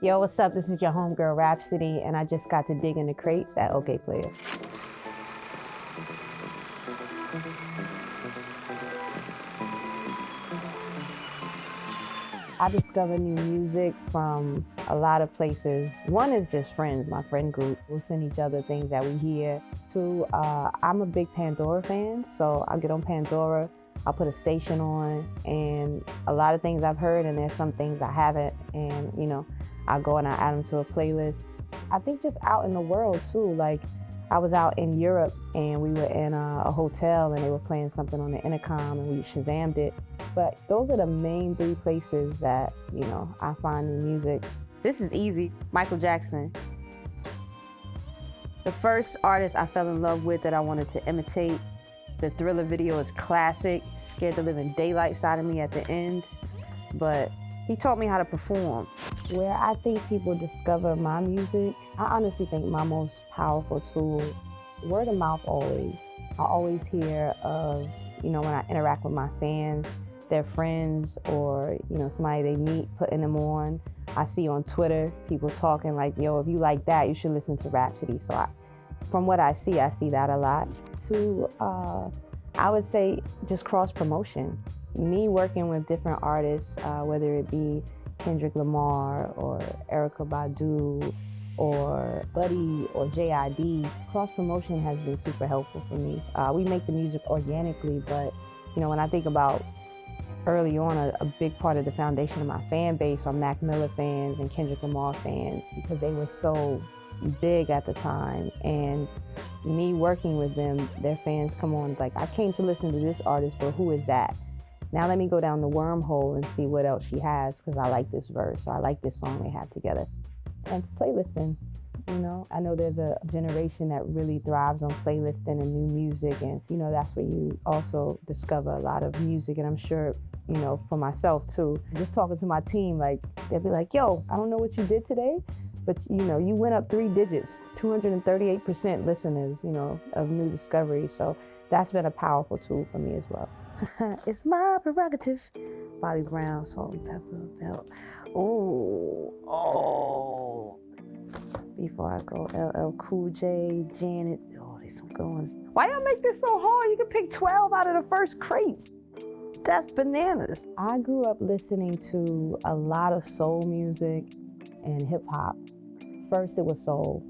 Yo, what's up? This is your homegirl Rapsody, and I just got to dig in the crates at Okayplayer. I discover new music from a lot of places. One is just friends, my friend group. We'll send each other things that we hear. Two, I'm a big Pandora fan, so I'll get on Pandora, I'll put a station on, and a lot of things I've heard, and there's some things I haven't, and I'll go and I add them to a playlist. I think just out in the world too, like I was out in Europe and we were in a hotel and they were playing something on the intercom and we Shazammed it. But those are the main three places that, I find new music. This is easy, Michael Jackson. The first artist I fell in love with that I wanted to imitate, the Thriller video is classic, scared the living daylights out of me at the end, but he taught me how to perform. Where I think people discover my music, I honestly think my most powerful tool, word of mouth always. I always hear of, when I interact with my fans, their friends or, somebody they meet putting them on. I see on Twitter, people talking like, yo, if you like that, you should listen to Rapsody. So from what I see that a lot. Two, I would say just cross promotion. Me working with different artists, whether it be Kendrick Lamar or Erykah Badu or Buddy or M.A.A.d, cross promotion has been super helpful for me. We make the music organically, but when I think about early on, a big part of the foundation of my fan base are Mac Miller fans and Kendrick Lamar fans because they were so big at the time, and me working with them, their fans come on like, I came to listen to this artist, but who is that? Now let me go down the wormhole and see what else she has because I like this verse or I like this song they have together. And it's playlisting, I know there's a generation that really thrives on playlisting and new music, and that's where you also discover a lot of music. And I'm sure, for myself too, just talking to my team, like they'll be like, yo, I don't know what you did today, but you went up 3 digits, 238% listeners, of new discovery. So that's been a powerful tool for me as well. It's my prerogative. Bobby Brown, Salt and Pepper, Belt. Oh. Before I go, LL Cool J, Janet. Oh, there's some good ones. Why y'all make this so hard? You can pick 12 out of the first crates. That's bananas. I grew up listening to a lot of soul music and hip hop. First it was soul.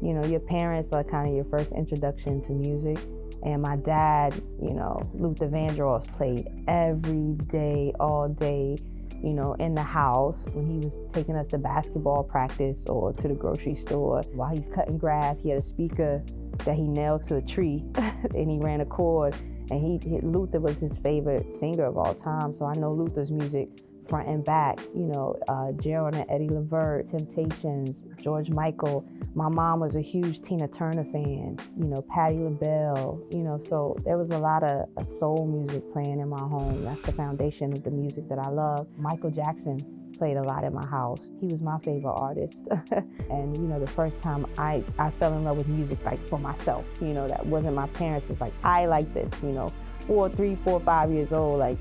Your parents are kind of your first introduction to music. And my dad, Luther Vandross played every day, all day, in the house when he was taking us to basketball practice or to the grocery store. While he's cutting grass, he had a speaker that he nailed to a tree and he ran a cord. And Luther was his favorite singer of all time. So I know Luther's music front and back, Gerald and Eddie Levert, Temptations, George Michael. My mom was a huge Tina Turner fan, Patti LaBelle, so there was a lot of soul music playing in my home. That's the foundation of the music that I love. Michael Jackson played a lot in my house. He was my favorite artist. And the first time I fell in love with music, like for myself, that wasn't my parents. It's like, I like this, 3, 4, 5 years old, like,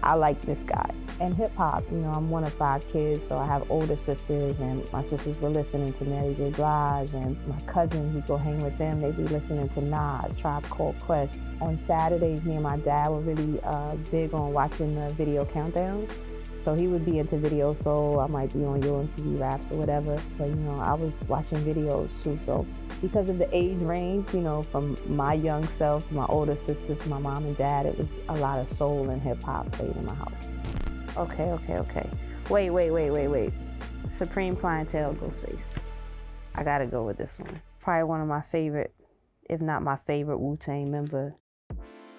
I like this guy. And hip hop, I'm one of 5 kids, so I have older sisters, and my sisters were listening to Mary J. Blige, and my cousin, who'd go hang with them, they'd be listening to Nas, Tribe Called Quest. On Saturdays, me and my dad were really big on watching the video countdowns. So he would be into video soul, I might be on Yo MTV Raps or whatever. So, I was watching videos too. So because of the age range, from my young self to my older sisters, to my mom and dad, it was a lot of soul and hip hop played in my house. Okay. Wait. Supreme Clientele, Ghostface. I gotta go with this one. Probably one of my favorite, if not my favorite Wu-Tang member.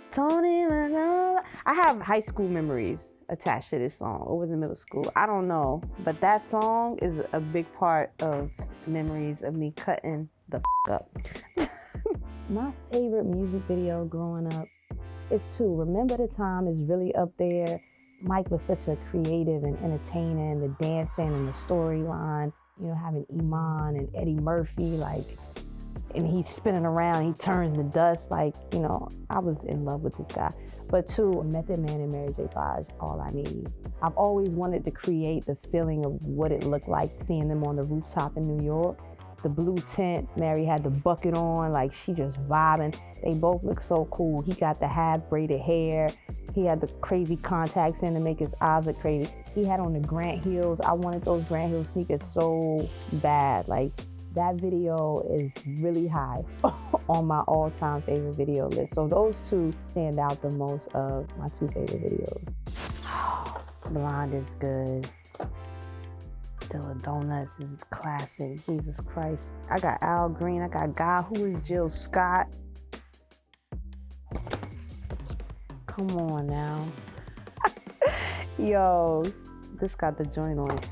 Tony, I have high school memories attached to this song, or was in middle school, I don't know. But that song is a big part of memories of me cutting the up. My favorite music video growing up is Remember the Time is really up there. Mike was such a creative and entertainer, and the dancing and the storyline, having Iman and Eddie Murphy, like, and he's spinning around, he turns to dust. Like, you know, I was in love with this guy. But two, Method Man and M.A.A.d, All I Need. I've always wanted to create the feeling of what it looked like seeing them on the rooftop in New York. The blue tint, Mary had the bucket on, like she just vibing. They both look so cool. He got the half braided hair. He had the crazy contacts in to make his eyes look crazy. He had on the Grant heels. I wanted those Grant heel sneakers so bad. Like, that video is really high on my all-time favorite video list. So those two stand out the most of my two favorite videos. Blonde is good. Dilla Donuts is classic. Jesus Christ. I got Al Green. I got God Who Is Jill Scott. Come on now. Yo, this got the joint on it.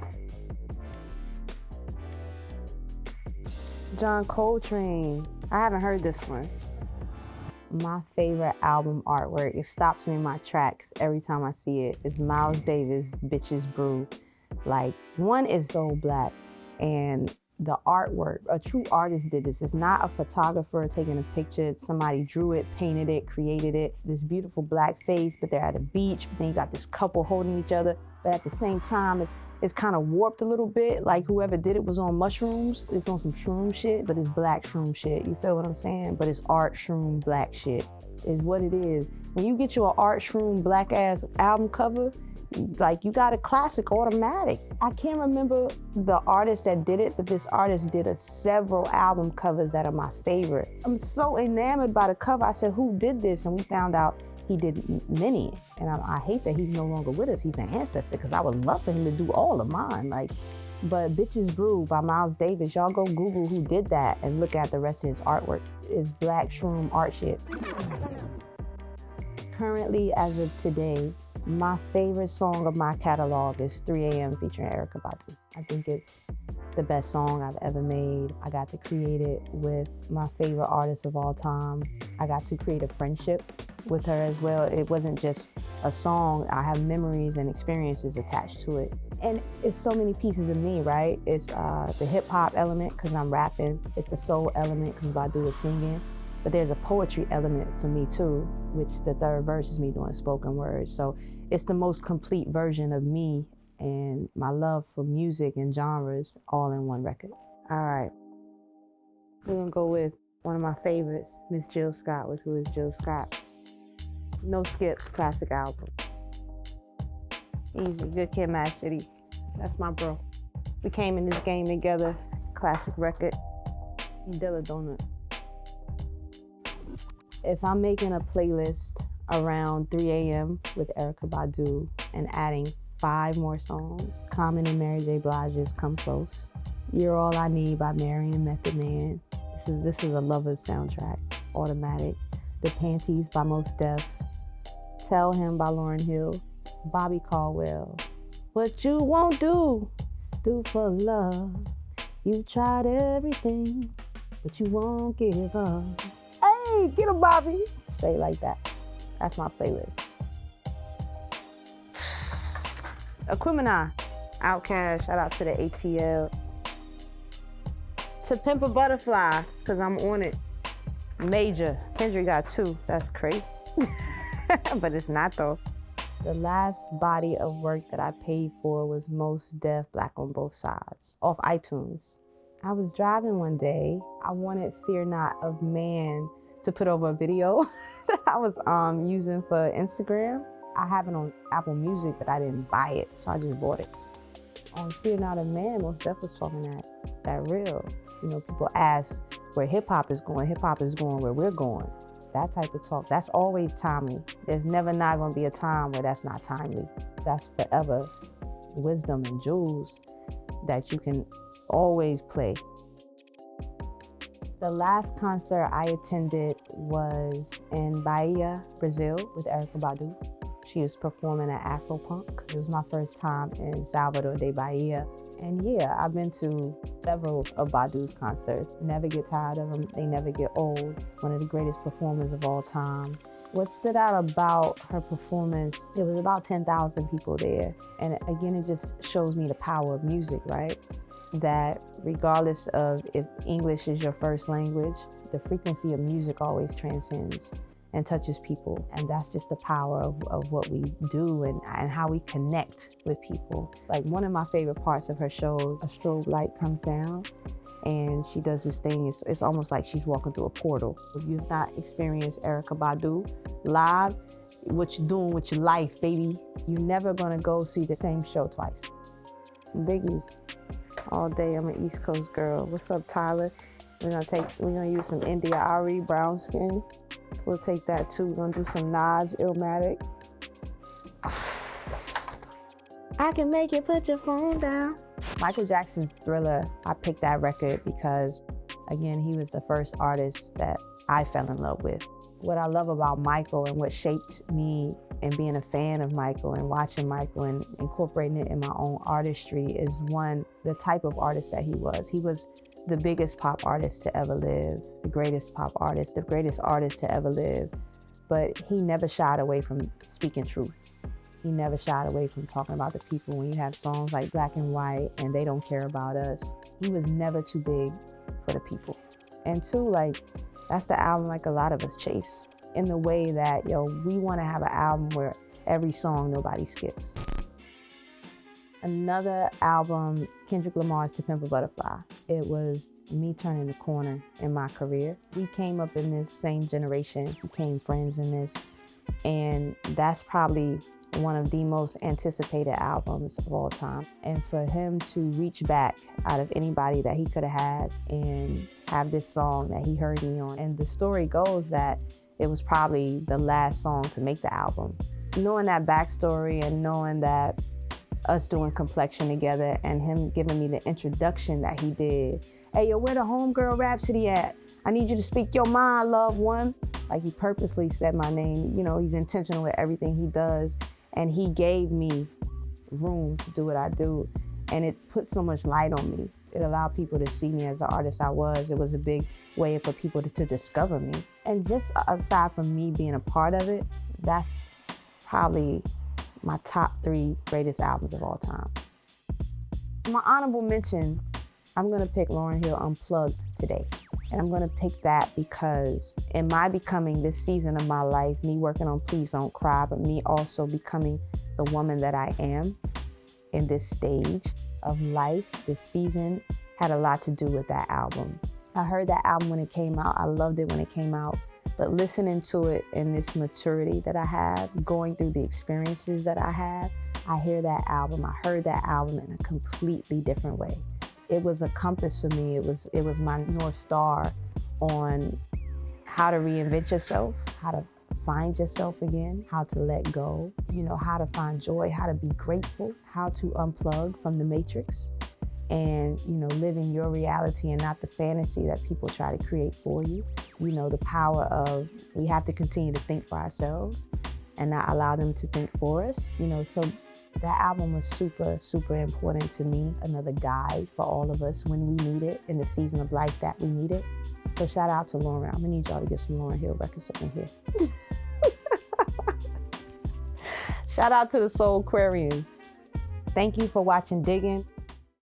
John Coltrane. I haven't heard this one. My favorite album artwork, it stops me in my tracks every time I see it, is Miles Davis' Bitches Brew. Like, one is so black, and the artwork, a true artist did this. It's not a photographer taking a picture. Somebody drew it, painted it, created it. This beautiful black face, but they're at a beach. But then you got this couple holding each other. But at the same time, it's kind of warped a little bit. Like whoever did it was on mushrooms. It's on some shroom shit, but it's black shroom shit. You feel what I'm saying? But it's art shroom black shit is what it is. When you get you an art shroom black ass album cover, like, you got a classic automatic. I can't remember the artist that did it, but this artist did several album covers that are my favorite. I'm so enamored by the cover. I said, who did this? And we found out he did many. And I hate that he's no longer with us. He's an ancestor, because I would love for him to do all of mine. Like, but Bitches Brew by Miles Davis, y'all go Google who did that and look at the rest of his artwork. It's black shroom art shit. Currently, as of today, my favorite song of my catalog is 3 AM featuring Erykah Badu. I think it's the best song I've ever made. I got to create it with my favorite artist of all time. I got to create a friendship with her as well. It wasn't just a song. I have memories and experiences attached to it. And it's so many pieces of me, right? It's the hip hop element, because I'm rapping. It's the soul element, because Badu is singing. But there's a poetry element for me too, which the third verse is me doing spoken word. So it's the most complete version of me and my love for music and genres all in one record. All right, we're gonna go with one of my favorites, Miss Jill Scott, with Who Is Jill Scott. No skips, classic album. Easy, Good Kid, M.A.A.d City. That's my bro. We came in this game together, classic record. Dilla Donut. If I'm making a playlist around 3 AM with Erykah Badu and adding 5 more songs, Common and M.A.A.d Come Close. You're All I Need by Mary and Method Man. This is a lover's soundtrack, Automatic. The Panties by Mos Def. Tell Him by Lauryn Hill. Bobby Caldwell. What you won't do for love. You tried everything, but you won't give up. Hey, get him, Bobby. Straight like that. That's my playlist. Aquemini, Outkast, shout out to the ATL. To Pimp a Butterfly, because I'm on it. Major, Kendrick got 2, that's crazy. But it's not though. The last body of work that I paid for was Mos Def, Black on Both Sides, off iTunes. I was driving one day. I wanted Fear Not of Man to put over a video that I was using for Instagram. I have it on Apple Music, but I didn't buy it, so I just bought it. On Fear Not of Man, Mos Def was talking that real. You know, people ask where hip hop is going where we're going. That type of talk, that's always timely. There's never not gonna be a time where that's not timely. That's forever wisdom and jewels that you can always play. The last concert I attended was in Bahia, Brazil, with Erykah Badu. She was performing at Afropunk. It was my first time in Salvador de Bahia. And yeah, I've been to several of Badu's concerts. Never get tired of them, they never get old. One of the greatest performers of all time. What stood out about her performance, it was about 10,000 people there. And again, it just shows me the power of music, right? that regardless of if English is your first language, the frequency of music always transcends and touches people. And that's just the power of what we do and how we connect with people. Like one of my favorite parts of her shows, a strobe light comes down and she does this thing, it's almost like she's walking through a portal. If you've not experienced Erykah Badu live, what you doing with your life, baby? You're never gonna go see the same show twice. Biggie, all day, I'm an East Coast girl. What's up, Tyler? We're gonna use some India.Arie, brown skin. We'll take that too. We're gonna do some Nas, Illmatic. I can make you put your phone down. Michael Jackson's Thriller, I picked that record because, again, he was the first artist that I fell in love with. What I love about Michael and what shaped me and being a fan of Michael and watching Michael and incorporating it in my own artistry is one, the type of artist that he was. He was the biggest pop artist to ever live, the greatest pop artist, the greatest artist to ever live. But he never shied away from speaking truth. He never shied away from talking about the people. When you have songs like Black and White and They Don't Care About Us, he was never too big for the people. And two, like, that's the album like a lot of us chase in the way that, we want to have an album where every song nobody skips. Another album, Kendrick Lamar's To Pimp a Butterfly. It was me turning the corner in my career. We came up in this same generation, became friends in this, and that's probably one of the most anticipated albums of all time. And for him to reach back out of anybody that he could have had and have this song that he heard me on. And the story goes that it was probably the last song to make the album. Knowing that backstory and knowing that us doing Complexion together and him giving me the introduction that he did. Hey, yo, where the homegirl Rapsody at? I need you to speak your mind, loved one. Like, he purposely said my name. He's intentional with everything he does. And he gave me room to do what I do. And it put so much light on me. It allowed people to see me as the artist I was. It was a big way for people to discover me. And just aside from me being a part of it, that's probably my top 3 greatest albums of all time. My honorable mention, I'm gonna pick Lauryn Hill Unplugged today. And I'm gonna pick that because in my becoming this season of my life, me working on Please Don't Cry, but me also becoming the woman that I am in this stage of life, this season had a lot to do with that album. I heard that album when it came out. I loved it when it came out. But listening to it in this maturity that I have, going through the experiences that I have, I hear that album. I heard that album in a completely different way. It was a compass for me. It was my North Star on how to reinvent yourself, how to find yourself again, how to let go, how to find joy, how to be grateful, how to unplug from the matrix and, live in your reality and not the fantasy that people try to create for you. The power of we have to continue to think for ourselves and not allow them to think for us, so that album was super, super important to me. Another guide for all of us when we need it in the season of life that we need it. So shout out to Lauryn. I'm gonna need y'all to get some Lauryn Hill records up in here. Shout out to the Soul Aquarians. Thank you for watching Diggin.